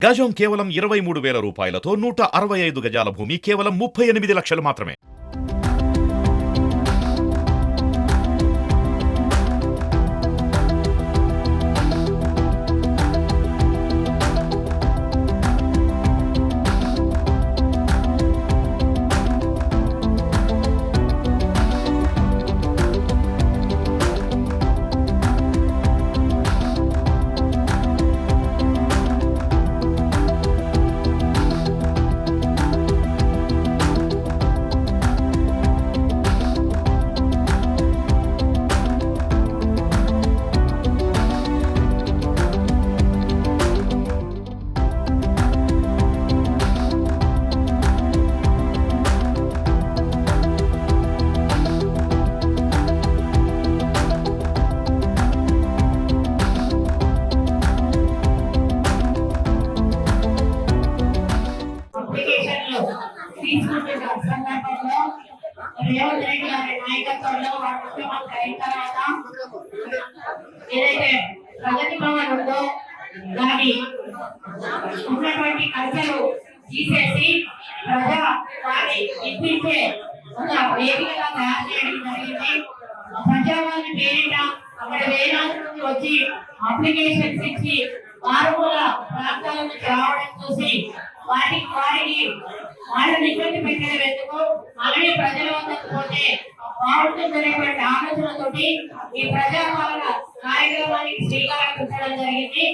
గజం కేవలం 23,000 రూపాయలతో 165 గజాల భూమి కేవలం 38 లక్షలు మాత్రమే. రేవంత్ రెడ్డి గారి నాయకత్వంలో ముఖ్యమంత్రి అయిన తర్వాత ఏదైతే ప్రగతి భవన్ ఉందో దాని ఉన్నటువంటి ఖర్చులు తీసేసి ప్రజా వారి ఇప్పించే ఒక వేదికగా తయారు చేయడం జరిగింది. ప్రజావాణి పేరిట అక్కడ వేలాది మంది వచ్చి అప్లికేషన్స్ ఇచ్చి మారుమూల ప్రాంతాల నుంచి రావడం చూసి వారికి వాళ్ళని ఇబ్బంది పెట్టడం ఎందుకు, అలాగే ప్రజల వద్దకు పోతే బాగుంటుందనేటువంటి ఆలోచనతోటి ఈ ప్రజాపాలన కార్యక్రమానికి శ్రీకారం చుట్టడం జరిగింది.